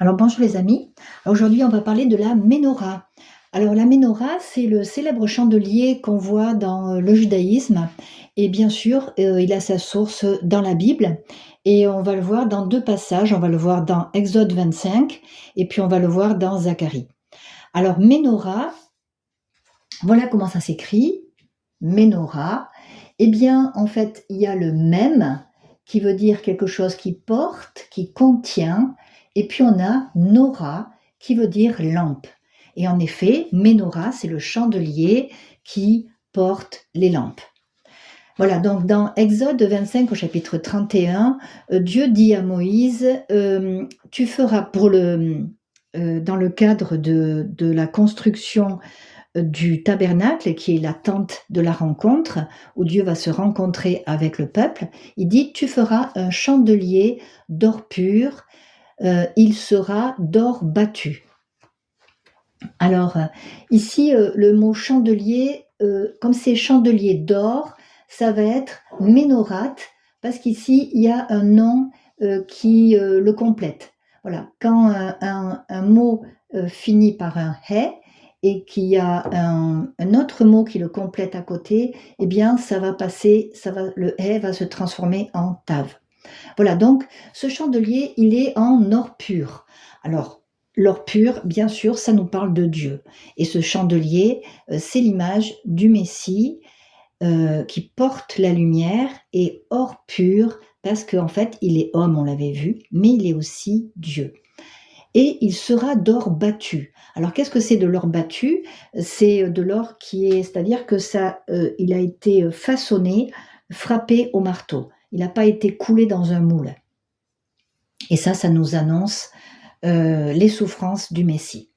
Alors bonjour les amis, aujourd'hui on va parler de la Ménorah. Alors la Ménorah, c'est le célèbre chandelier qu'on voit dans le judaïsme et bien sûr il a sa source dans la Bible et on va le voir dans deux passages, on va le voir dans Exode 25 et puis on va le voir dans Zacharie. Alors Ménorah, voilà comment ça s'écrit, Ménorah. Eh bien en fait il y a le même qui veut dire quelque chose qui porte, qui contient, et puis on a Nora qui veut dire lampe. Et en effet, Ménorah, c'est le chandelier qui porte les lampes. Voilà, donc dans Exode 25 au chapitre 31, Dieu dit à Moïse, tu feras dans le cadre de la construction du tabernacle, qui est la tente de la rencontre, où Dieu va se rencontrer avec le peuple, il dit, tu feras un chandelier d'or pur, il sera d'or battu. Alors, ici, le mot chandelier, comme c'est chandelier d'or, ça va être Ménorat, parce qu'ici, il y a un nom qui le complète. Voilà, quand un mot finit par un « hé », et qu'il y a un autre mot qui le complète à côté, eh bien, le « hé » va se transformer en « tav ». Voilà, donc ce chandelier, il est en or pur. Alors, l'or pur, bien sûr, ça nous parle de Dieu. Et ce chandelier, c'est l'image du Messie qui porte la lumière et or pur, parce qu'en fait, il est homme, on l'avait vu, mais il est aussi Dieu. Et il sera d'or battu. Alors, qu'est-ce que c'est de l'or battu? C'est de l'or c'est-à-dire que il a été façonné, frappé au marteau. Il n'a pas été coulé dans un moule. Et ça nous annonce les souffrances du Messie.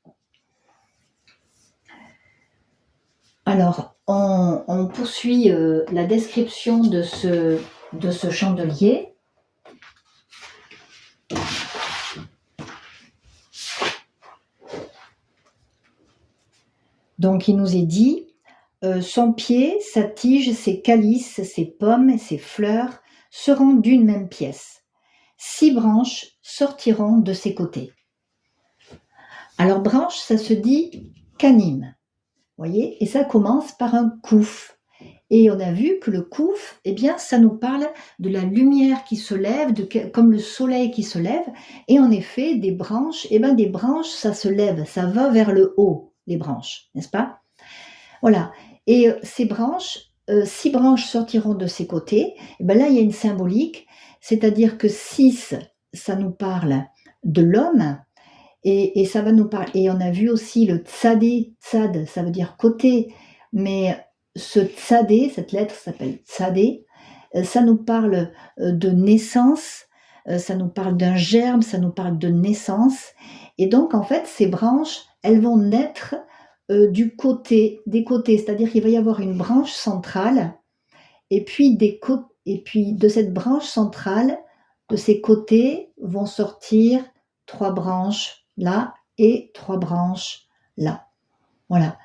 Alors, on poursuit la description de ce chandelier. Donc, il nous est dit, son pied, sa tige, ses calices, ses pommes et ses fleurs seront d'une même pièce. 6 branches sortiront de ses côtés. Alors, branche, ça se dit kanim. Voyez, et ça commence par un kouf. Et on a vu que le kouf, eh bien, ça nous parle de la lumière qui se lève, comme le soleil qui se lève. Et en effet, des branches, des branches, ça se lève, ça va vers le haut, les branches, n'est-ce pas? Voilà. Et ces branches, 6 branches sortiront de ses côtés. Et là, il y a une symbolique, c'est-à-dire que 6, ça nous parle de l'homme. Et ça va nous parler. Et on a vu aussi le tzadé, tzad, ça veut dire côté, mais ce tzadé, cette lettre s'appelle tzadé, ça nous parle de naissance, ça nous parle d'un germe, ça nous parle de naissance. Et donc, en fait, ces branches, elles vont naître des côtés, c'est-à-dire qu'il va y avoir une branche centrale, et puis de cette branche centrale, de ces côtés, vont sortir 3 branches là et 3 branches là. Voilà.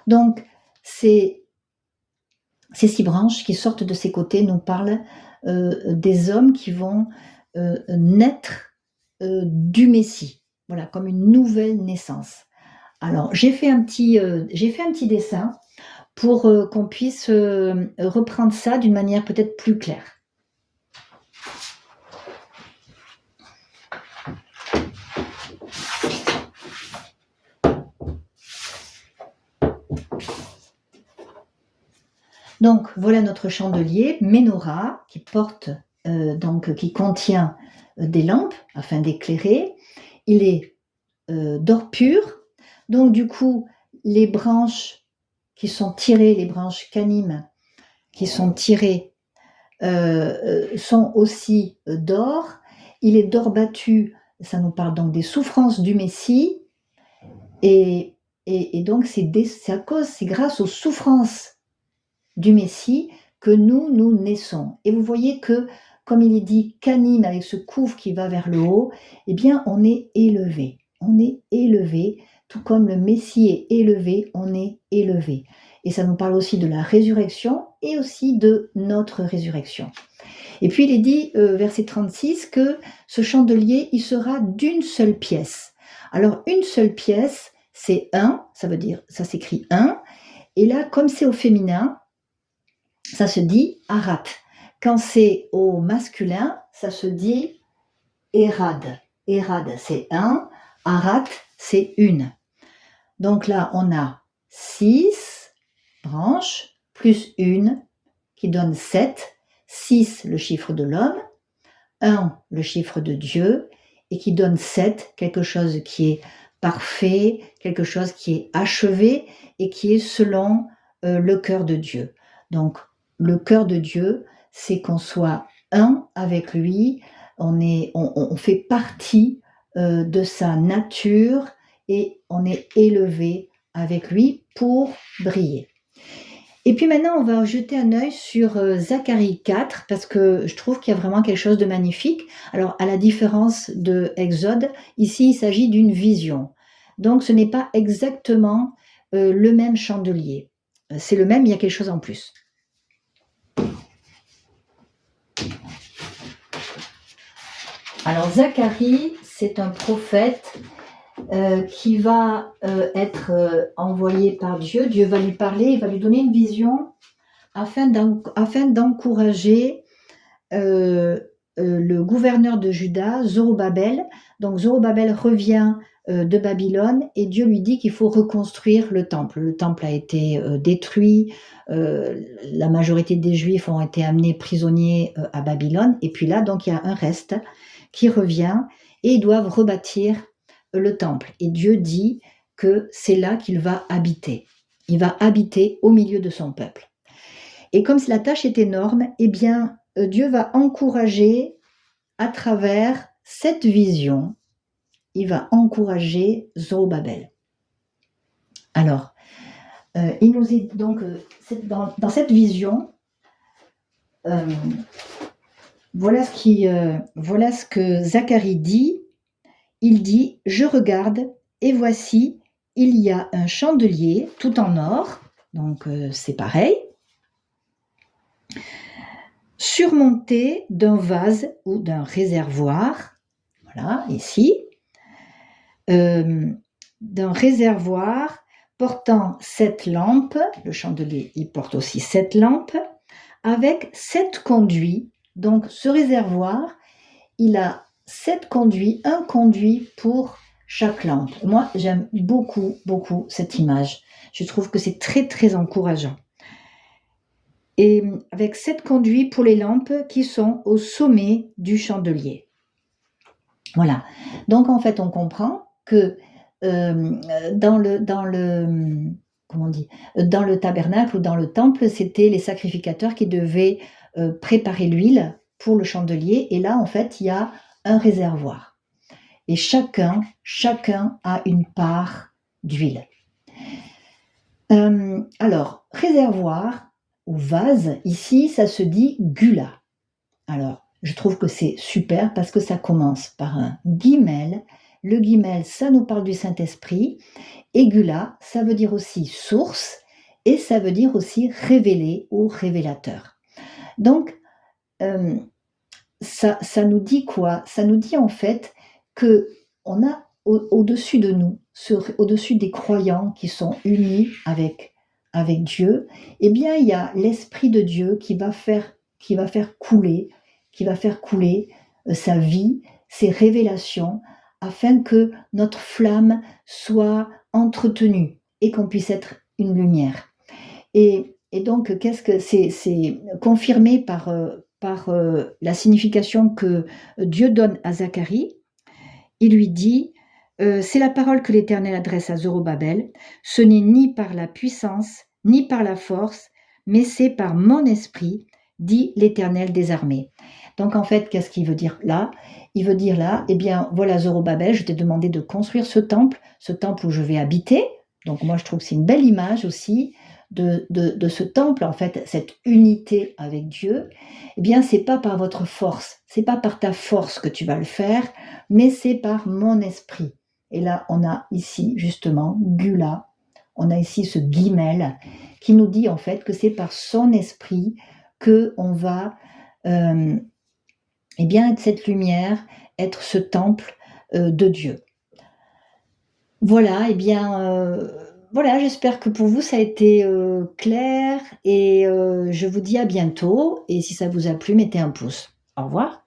Donc, ces 6 branches qui sortent de ces côtés nous parlent des hommes qui vont naître du Messie. Voilà, comme une nouvelle naissance. Alors, j'ai fait un petit dessin pour qu'on puisse reprendre ça d'une manière peut-être plus claire. Donc voilà notre chandelier Ménorah qui qui contient des lampes afin d'éclairer. Il est d'or pur. Donc du coup, les branches qui sont tirées, les branches kanim qui sont tirées sont aussi d'or. Il est d'or battu. Ça nous parle donc des souffrances du Messie. Et donc c'est grâce aux souffrances du Messie que nous naissons. Et vous voyez que, comme il est dit kanim avec ce couvre qui va vers le haut, eh bien on est élevé. On est élevé, tout comme le Messie est élevé, on est élevé. Et ça nous parle aussi de la résurrection et aussi de notre résurrection. Et puis il est dit, verset 36, que ce chandelier, il sera d'une seule pièce. Alors une seule pièce, c'est un, ça veut dire, ça s'écrit un, et là, comme c'est au féminin, ça se dit arat. Quand c'est au masculin, ça se dit erad. Erad, c'est un, arat, c'est une. Donc là, on a 6 branches, plus une, qui donne 7. 6, le chiffre de l'homme, 1, le chiffre de Dieu, et qui donne 7, quelque chose qui est parfait, quelque chose qui est achevé, et qui est selon le cœur de Dieu. Donc, le cœur de Dieu, c'est qu'on soit un avec lui, on fait partie de sa nature, et on est élevé avec lui pour briller. Et puis maintenant, on va jeter un œil sur Zacharie 4, parce que je trouve qu'il y a vraiment quelque chose de magnifique. Alors, à la différence de Exode, ici, il s'agit d'une vision. Donc, ce n'est pas exactement le même chandelier. C'est le même, il y a quelque chose en plus. Alors, Zacharie, c'est un prophète qui va être envoyé par Dieu. Dieu va lui parler, il va lui donner une vision afin d'encourager le gouverneur de Juda, Zorobabel. Donc Zorobabel revient de Babylone et Dieu lui dit qu'il faut reconstruire le temple. Le temple a été détruit, la majorité des Juifs ont été amenés prisonniers à Babylone, et puis là, donc il y a un reste qui revient et ils doivent rebâtir le temple. Et Dieu dit que c'est là qu'il va habiter. Il va habiter au milieu de son peuple. Et comme la tâche est énorme, eh bien, Dieu va encourager à travers cette vision, il va encourager Zorobabel. Alors, il nous est donc dans cette vision, voilà ce que Zacharie dit. Il dit « Je regarde, et voici, il y a un chandelier tout en or, donc c'est pareil, surmonté d'un vase ou d'un réservoir, voilà, ici, d'un réservoir portant 7 lampes, le chandelier, il porte aussi 7 lampes, avec 7 conduits. Donc ce réservoir, il a 7 conduits, un conduit pour chaque lampe. Moi, j'aime beaucoup, beaucoup cette image. Je trouve que c'est très, très encourageant. Et avec 7 conduits pour les lampes qui sont au sommet du chandelier. Voilà. Donc, en fait, on comprend que dans le tabernacle ou dans le temple, c'était les sacrificateurs qui devaient préparer l'huile pour le chandelier. Et là, en fait, il y a un réservoir. Et chacun a une part d'huile. Alors, réservoir ou vase, ici, ça se dit gula. Alors, je trouve que c'est super parce que ça commence par un guimel. Le guimel, ça nous parle du Saint-Esprit. Et gula, ça veut dire aussi source et ça veut dire aussi révélé ou révélateur. Donc, ça nous dit quoi? Ça nous dit en fait qu'on a au-dessus de nous, au-dessus des croyants qui sont unis avec Dieu, eh bien il y a l'Esprit de Dieu qui va faire couler sa vie, ses révélations, afin que notre flamme soit entretenue et qu'on puisse être une lumière. Et donc, qu'est-ce que c'est confirmé par la signification que Dieu donne à Zacharie. Il lui dit c'est la parole que l'Éternel adresse à Zorobabel. Ce n'est ni par la puissance, ni par la force, mais c'est par mon esprit, dit l'Éternel des armées. Donc en fait, qu'est-ce qu'il veut dire là? Il veut dire là, eh bien voilà Zorobabel, je t'ai demandé de construire ce temple où je vais habiter. Donc moi je trouve que c'est une belle image aussi de ce temple, en fait, cette unité avec Dieu. Eh bien c'est pas par votre force, c'est pas par ta force que tu vas le faire, mais c'est par mon esprit. Et là on a ici justement Gula, on a ici ce guimel qui nous dit en fait que c'est par son esprit que on va et bien être cette lumière, être ce temple, de Dieu. Voilà et bien, voilà, j'espère que pour vous ça a été, clair et je vous dis à bientôt et si ça vous a plu, mettez un pouce. Au revoir.